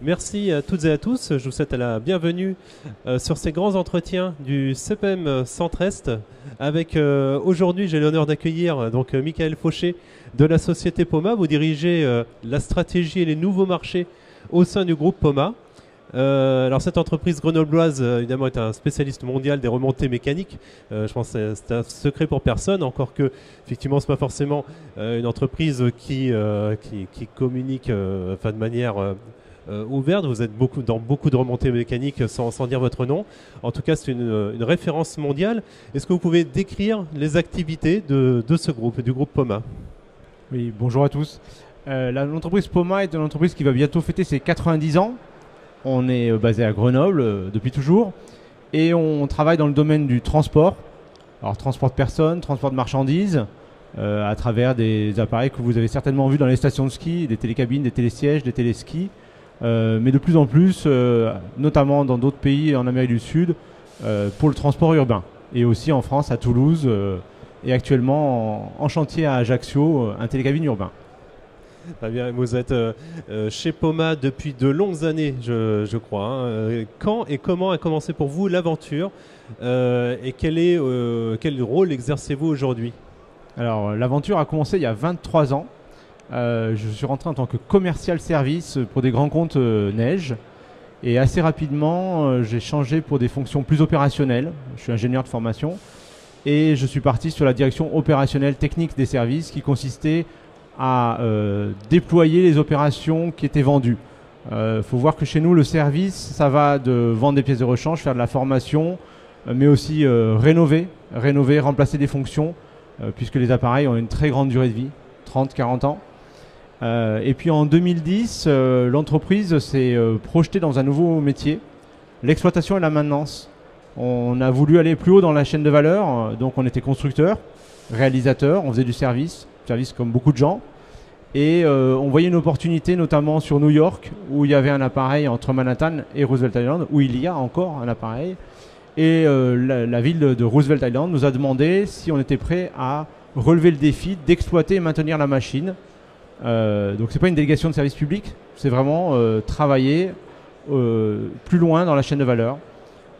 Merci à toutes et à tous. Je vous souhaite la bienvenue sur ces grands entretiens du CEPEM Centre-Est. Avec aujourd'hui, j'ai l'honneur d'accueillir donc Michael Fauché de la société Poma. Vous dirigez la stratégie et les nouveaux marchés au sein du groupe Poma. Alors cette entreprise grenobloise évidemment est un spécialiste mondial des remontées mécaniques. Je pense que c'est un secret pour personne, encore que effectivement c'est pas forcément une entreprise qui communique de manière ouverte. Vous êtes dans beaucoup de remontées mécaniques sans dire votre nom. En tout cas c'est une référence mondiale. Est-ce que vous pouvez décrire les activités de ce groupe, du groupe Poma? Oui, bonjour à tous. L'entreprise Poma est une entreprise qui va bientôt fêter ses 90 ans. On est basé à Grenoble depuis toujours et on travaille dans le domaine du transport. Alors transport de personnes, transport de marchandises à travers des appareils que vous avez certainement vus dans les stations de ski, des télécabines, des télésièges, des téléskis. Mais de plus en plus, notamment dans d'autres pays en Amérique du Sud, pour le transport urbain. Et aussi en France, à Toulouse et actuellement en chantier à Ajaccio, un télécabine urbain. Très bien, vous êtes chez Poma depuis de longues années, je crois. Hein. Quand et comment a commencé pour vous l'aventure et quel rôle exercez-vous aujourd'hui? Alors, l'aventure a commencé il y a 23 ans. Je suis rentré en tant que commercial service pour des grands comptes neige. Et assez rapidement, j'ai changé pour des fonctions plus opérationnelles. Je suis ingénieur de formation. Et je suis parti sur la direction opérationnelle technique des services qui consistait à déployer les opérations qui étaient vendues. Faut voir que chez nous, le service, ça va de vendre des pièces de rechange, faire de la formation, mais aussi rénover, remplacer des fonctions, puisque les appareils ont une très grande durée de vie, 30-40 ans. Et puis en 2010, l'entreprise s'est projetée dans un nouveau métier, l'exploitation et la maintenance. On a voulu aller plus haut dans la chaîne de valeur, donc on était constructeur, réalisateur, on faisait du service comme beaucoup de gens. Et on voyait une opportunité notamment sur New York où il y avait un appareil entre Manhattan et Roosevelt Island, où il y a encore un appareil. Et la ville de Roosevelt Island nous a demandé si on était prêt à relever le défi d'exploiter et maintenir la machine. Donc c'est pas une délégation de service public, c'est vraiment travailler plus loin dans la chaîne de valeur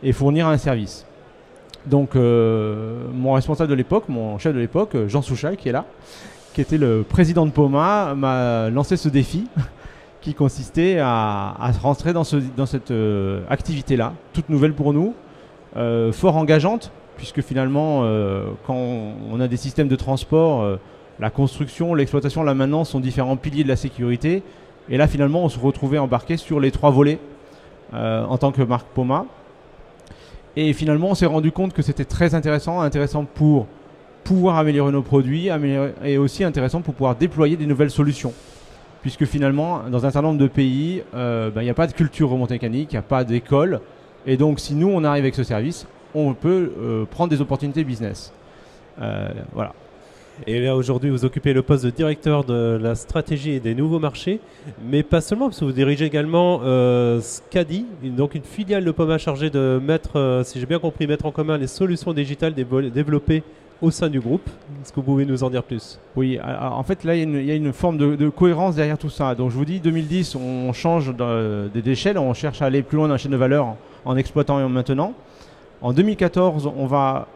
et fournir un service. Donc mon responsable de l'époque, mon chef de l'époque, Jean Souchal, qui est là, qui était le président de Poma, m'a lancé ce défi qui consistait à rentrer dans cette activité-là, toute nouvelle pour nous, fort engageante, puisque finalement, quand on a des systèmes de transport, la construction, l'exploitation, la maintenance sont différents piliers de la sécurité. Et là, finalement, on se retrouvait embarqué sur les 3 volets en tant que marque Poma. Et finalement, on s'est rendu compte que c'était très intéressant pour pouvoir améliorer nos produits, et aussi intéressant pour pouvoir déployer des nouvelles solutions. Puisque finalement, dans un certain nombre de pays, il n'y a pas de culture remontée mécanique, il n'y a pas d'école. Et donc, si nous, on arrive avec ce service, on peut prendre des opportunités business. Voilà. Et là, aujourd'hui, vous occupez le poste de directeur de la stratégie et des nouveaux marchés, mais pas seulement, parce que vous dirigez également Scadi, donc une filiale de Poma chargée de mettre, si j'ai bien compris, mettre en commun les solutions digitales développées au sein du groupe. Est-ce que vous pouvez nous en dire plus? Oui, en fait, là, il y a une forme de cohérence derrière tout ça. Donc, je vous dis, 2010, on change d'échelle, on cherche à aller plus loin dans la chaîne de valeur en exploitant et en maintenant. En 2014, on va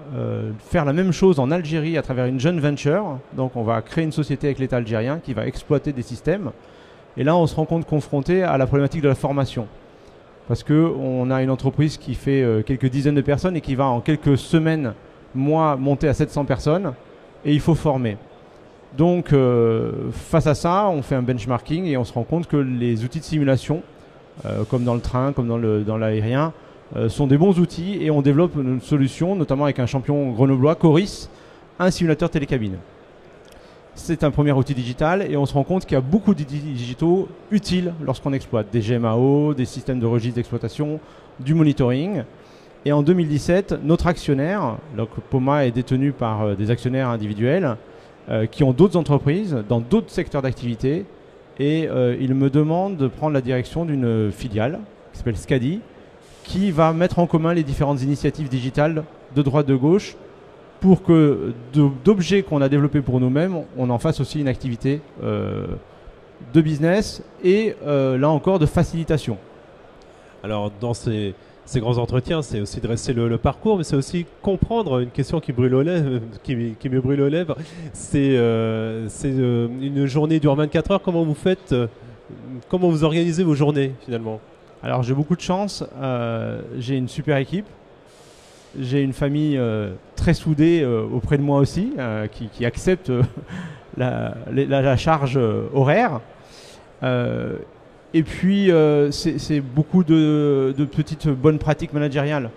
faire la même chose en Algérie à travers une joint venture. Donc, on va créer une société avec l'État algérien qui va exploiter des systèmes. Et là, on se rend compte confronté à la problématique de la formation. Parce qu'on a une entreprise qui fait quelques dizaines de personnes et qui va en quelques semaines, mois, monter à 700 personnes. Et il faut former. Donc, face à ça, on fait un benchmarking et on se rend compte que les outils de simulation, comme dans le train, comme dans l'aérien, sont des bons outils et on développe une solution, notamment avec un champion grenoblois, Coris, un simulateur télécabine. C'est un premier outil digital et on se rend compte qu'il y a beaucoup d'outils digitaux utiles lorsqu'on exploite des GMAO, des systèmes de registre d'exploitation, du monitoring. Et en 2017, notre actionnaire, donc Poma est détenu par des actionnaires individuels qui ont d'autres entreprises dans d'autres secteurs d'activité et il me demande de prendre la direction d'une filiale qui s'appelle Scadi, qui va mettre en commun les différentes initiatives digitales de droite de gauche pour que d'objets qu'on a développés pour nous-mêmes, on en fasse aussi une activité de business et là encore de facilitation. Alors, dans ces grands entretiens, c'est aussi dresser le parcours, mais c'est aussi comprendre une question qui brûle aux lèvres, qui me brûle aux lèvres. C'est une journée dure 24 heures. Comment vous faites comment vous organisez vos journées finalement? Alors j'ai beaucoup de chance, j'ai une super équipe, j'ai une famille très soudée auprès de moi aussi, qui accepte la charge horaire. Et puis c'est beaucoup de petites bonnes pratiques managériales.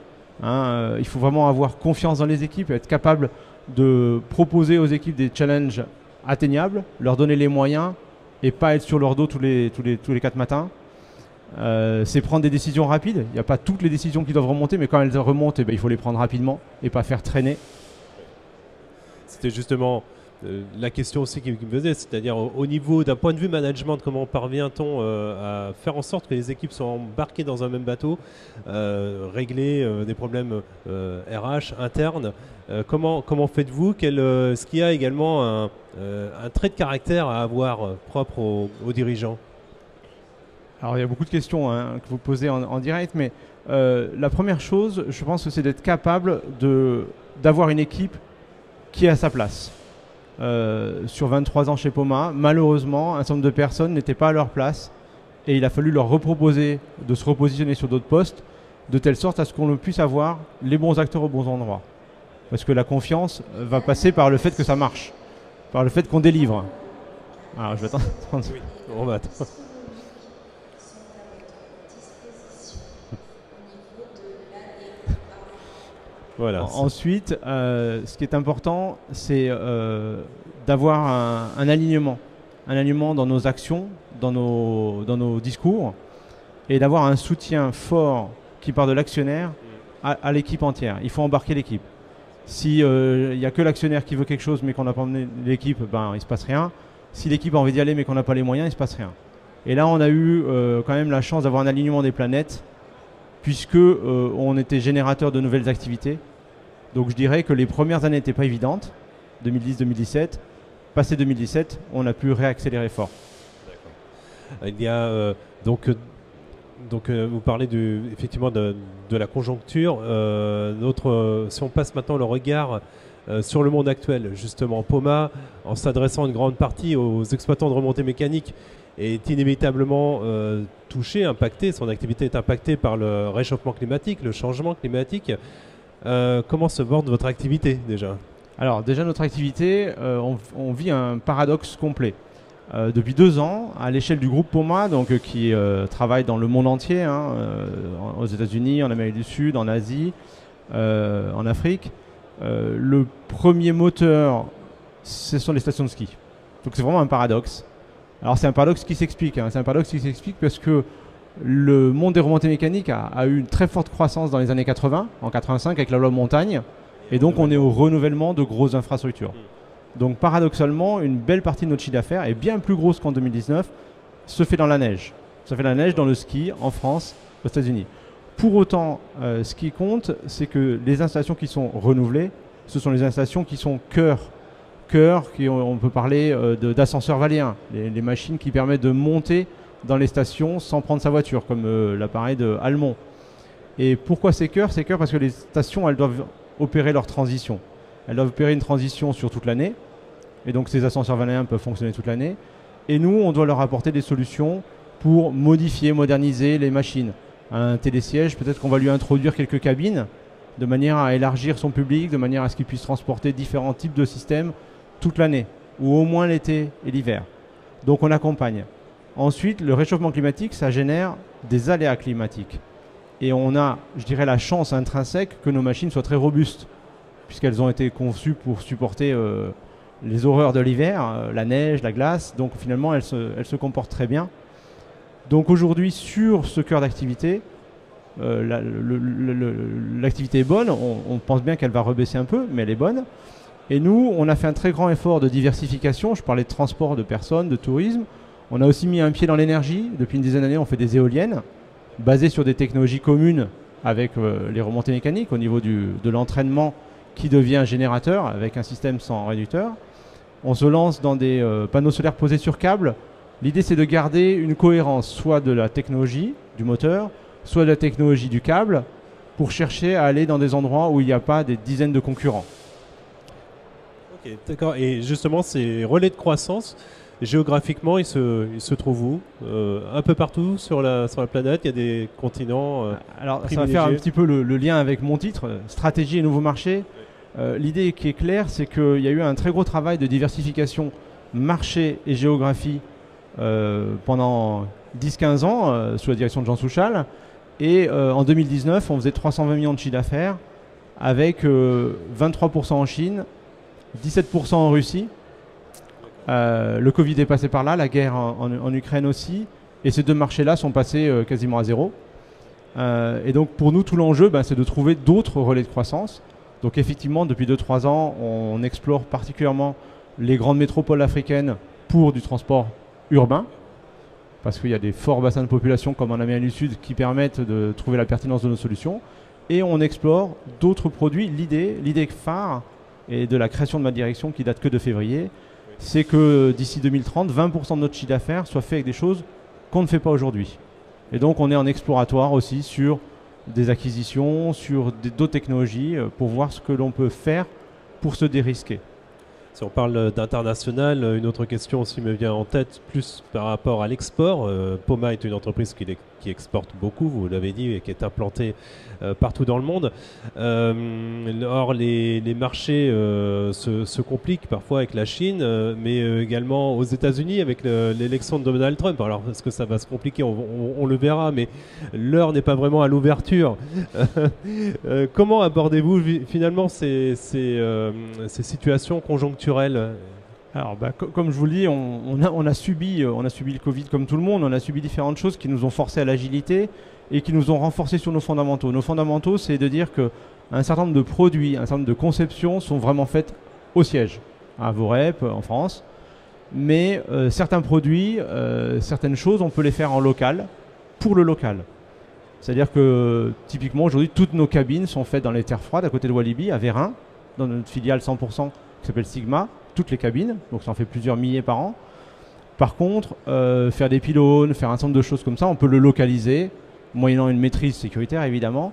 Il faut vraiment avoir confiance dans les équipes, être capable de proposer aux équipes des challenges atteignables, leur donner les moyens et pas être sur leur dos tous les 4 matins. C'est prendre des décisions rapides. Il n'y a pas toutes les décisions qui doivent remonter, mais quand elles remontent, il faut les prendre rapidement et pas faire traîner. C'était justement la question aussi qui me faisait, c'est-à-dire au niveau d'un point de vue management, comment parvient-on à faire en sorte que les équipes soient embarquées dans un même bateau, régler des problèmes RH internes. Comment faites-vous? Est-ce qu'il y a également un trait de caractère à avoir propre aux dirigeants? Alors il y a beaucoup de questions que vous posez en direct, mais la première chose, je pense que c'est d'être capable d'avoir une équipe qui est à sa place. Sur 23 ans chez Poma, malheureusement, un certain nombre de personnes n'étaient pas à leur place et il a fallu leur reproposer de se repositionner sur d'autres postes de telle sorte à ce qu'on puisse avoir les bons acteurs aux bons endroits. Parce que la confiance va passer par le fait que ça marche, par le fait qu'on délivre. Alors je vais attendre. Oui, on va attendre. Voilà. Ensuite, ce qui est important, c'est d'avoir un alignement dans nos actions, dans nos discours, et d'avoir un soutien fort qui part de l'actionnaire à l'équipe entière. Il faut embarquer l'équipe. Si il n'y a que l'actionnaire qui veut quelque chose mais qu'on n'a pas emmené l'équipe, il ne se passe rien. Si l'équipe a envie d'y aller mais qu'on n'a pas les moyens, il ne se passe rien. Et là, on a eu quand même la chance d'avoir un alignement des planètes, puisque on était générateur de nouvelles activités. Donc je dirais que les premières années n'étaient pas évidentes, 2010-2017. Passé 2017, on a pu réaccélérer fort. D'accord. Il y a donc vous parlez effectivement de la conjoncture. Si on passe maintenant le regard sur le monde actuel, justement, Poma, en s'adressant une grande partie aux exploitants de remontées mécaniques, est inévitablement touché, impacté. Son activité est impactée par le réchauffement climatique, le changement climatique. Comment se borde votre activité déjà? Alors déjà notre activité, on vit un paradoxe complet. Depuis 2 ans, à l'échelle du groupe Poma, qui travaille dans le monde entier, aux États-Unis, en Amérique du Sud, en Asie, en Afrique, le premier moteur, ce sont les stations de ski. Donc c'est vraiment un paradoxe. Alors c'est un paradoxe qui s'explique. C'est un paradoxe qui s'explique parce que le monde des remontées mécaniques a eu une très forte croissance dans les années 80, en 85 avec la loi montagne, et donc on est au renouvellement de grosses infrastructures. Donc paradoxalement, une belle partie de notre chiffre d'affaires est bien plus grosse qu'en 2019, se fait dans la neige. Ça fait la neige dans le ski en France, aux États-Unis. Pour autant, ce qui compte, c'est que les installations qui sont renouvelées, ce sont les installations qui sont cœur, on peut parler d'ascenseurs valéens, les machines qui permettent de monter dans les stations sans prendre sa voiture, comme l'appareil de Almont. Et pourquoi c'est cœur? C'est cœur parce que les stations, elles doivent opérer leur transition. Elles doivent opérer une transition sur toute l'année. Et donc ces ascenseurs valéens peuvent fonctionner toute l'année. Et nous, on doit leur apporter des solutions pour modifier, moderniser les machines. Un télésiège, peut-être qu'on va lui introduire quelques cabines de manière à élargir son public, de manière à ce qu'il puisse transporter différents types de systèmes toute l'année, ou au moins l'été et l'hiver. Donc on accompagne. Ensuite, le réchauffement climatique, ça génère des aléas climatiques. Et on a, je dirais, la chance intrinsèque que nos machines soient très robustes, puisqu'elles ont été conçues pour supporter les horreurs de l'hiver, la neige, la glace. Donc finalement, elles se comportent très bien. Donc aujourd'hui, sur ce cœur d'activité, l'activité est bonne. On pense bien qu'elle va rebaisser un peu, mais elle est bonne. Et nous, on a fait un très grand effort de diversification. Je parlais de transport de personnes, de tourisme. On a aussi mis un pied dans l'énergie. Depuis une dizaine d'années, on fait des éoliennes basées sur des technologies communes avec les remontées mécaniques au niveau de l'entraînement qui devient générateur avec un système sans réducteur. On se lance dans des panneaux solaires posés sur câble L'idée, c'est de garder une cohérence, soit de la technologie du moteur, soit de la technologie du câble, pour chercher à aller dans des endroits où il n'y a pas des dizaines de concurrents. Ok, d'accord. Et justement, ces relais de croissance, géographiquement, ils se trouvent où? Un peu partout sur la planète, il y a des continents Alors, ça va faire un petit peu le lien avec mon titre, stratégie et nouveaux marchés. L'idée qui est claire, c'est qu'il y a eu un très gros travail de diversification marché et géographie pendant 10-15 ans sous la direction de Jean Souchal. Et en 2019, on faisait 320 millions de chiffre d'affaires avec 23% en Chine, 17% en Russie. Le Covid est passé par là, la guerre en Ukraine aussi. Et ces deux marchés-là sont passés quasiment à zéro. Et donc pour nous, tout l'enjeu, c'est de trouver d'autres relais de croissance. Donc effectivement, depuis 2-3 ans, on explore particulièrement les grandes métropoles africaines pour du transport urbain, parce qu'il y a des forts bassins de population comme en Amérique du Sud qui permettent de trouver la pertinence de nos solutions. Et on explore d'autres produits. L'idée phare et de la création de ma direction qui date que de février, c'est que d'ici 2030, 20% de notre chiffre d'affaires soit fait avec des choses qu'on ne fait pas aujourd'hui. Et donc on est en exploratoire aussi sur des acquisitions, sur d'autres technologies pour voir ce que l'on peut faire pour se dérisquer. Si on parle d'international, une autre question aussi me vient en tête, plus par rapport à l'export. Poma est une entreprise qui exporte beaucoup, vous l'avez dit, et qui est implantée partout dans le monde. Or, les marchés se compliquent parfois avec la Chine, mais également aux États-Unis avec l'élection de Donald Trump. Alors, est-ce que ça va se compliquer? On le verra, mais l'heure n'est pas vraiment à l'ouverture. Comment abordez-vous finalement ces situations conjoncturelles? Alors, comme je vous le dis, on a subi le Covid comme tout le monde. On a subi différentes choses qui nous ont forcé à l'agilité et qui nous ont renforcé sur nos fondamentaux. Nos fondamentaux, c'est de dire qu'un certain nombre de produits, un certain nombre de conceptions sont vraiment faites au siège, à Vorep, en France. Mais certains produits, certaines choses, on peut les faire en local, pour le local. C'est-à-dire que, typiquement, aujourd'hui, toutes nos cabines sont faites dans les terres froides, à côté de Walibi, à Vérin, dans notre filiale 100%, qui s'appelle Sigma, toutes les cabines, donc ça en fait plusieurs milliers par an. Par contre, faire des pylônes, faire un certain nombre de choses comme ça, on peut le localiser, moyennant une maîtrise sécuritaire évidemment.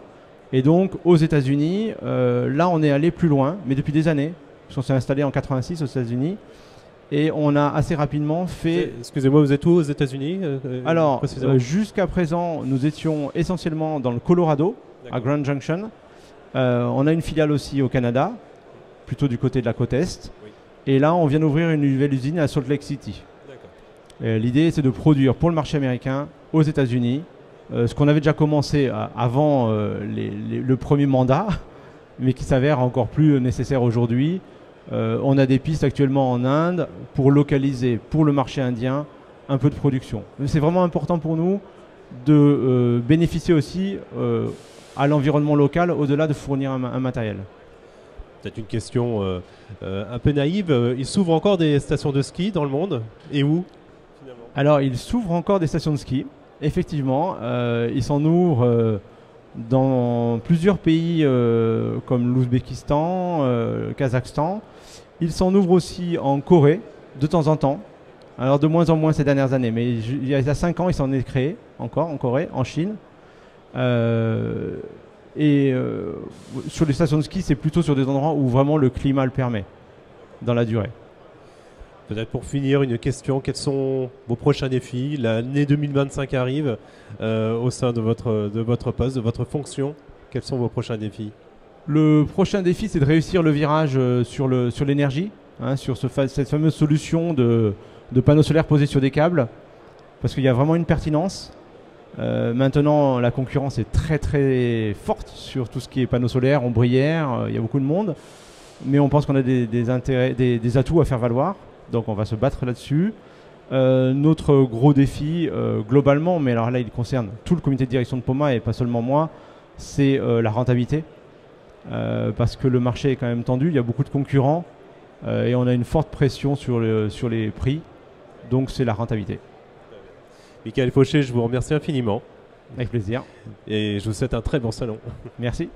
Et donc aux États-Unis, là on est allé plus loin, mais depuis des années, parce qu'on s'est installé en 86 aux États-Unis, et on a assez rapidement fait... Excusez-moi, vous êtes où aux États-Unis Alors, jusqu'à présent, nous étions essentiellement dans le Colorado, à Grand Junction. On a une filiale aussi au Canada, plutôt du côté de la côte Est. Oui. Et là, on vient d'ouvrir une nouvelle usine à Salt Lake City. L'idée, c'est de produire pour le marché américain, aux États-Unis, ce qu'on avait déjà commencé avant le premier mandat, mais qui s'avère encore plus nécessaire aujourd'hui. On a des pistes actuellement en Inde pour localiser pour le marché indien un peu de production. C'est vraiment important pour nous de bénéficier aussi à l'environnement local au-delà de fournir un matériel. Peut-être une question un peu naïve. Il s'ouvre encore des stations de ski dans le monde? Et où finalement? Alors, il s'ouvre encore des stations de ski. Effectivement, il s'en ouvre dans plusieurs pays comme l'Ouzbékistan, le Kazakhstan. Il s'en ouvre aussi en Corée, de temps en temps. Alors, de moins en moins ces dernières années. Mais il y a 5 ans, il s'en est créé encore en Corée, en Chine. Sur les stations de ski, c'est plutôt sur des endroits où vraiment le climat le permet, dans la durée. Peut-être pour finir, une question. Quels sont vos prochains défis? L'année 2025 arrive au sein de votre poste, de votre fonction. Quels sont vos prochains défis? Le prochain défi, c'est de réussir le virage sur l'énergie, sur cette fameuse solution de panneaux solaires posés sur des câbles, parce qu'il y a vraiment une pertinence. Maintenant, la concurrence est très très forte sur tout ce qui est panneaux solaires, ombrières, il y a beaucoup de monde, mais on pense qu'on a des atouts à faire valoir, donc on va se battre là-dessus. Notre gros défi, globalement, mais alors là il concerne tout le comité de direction de Poma et pas seulement moi, c'est la rentabilité, parce que le marché est quand même tendu, il y a beaucoup de concurrents et on a une forte pression sur les prix, donc c'est la rentabilité. Michael Fauché, je vous remercie infiniment. Avec plaisir. Et je vous souhaite un très bon salon. Merci.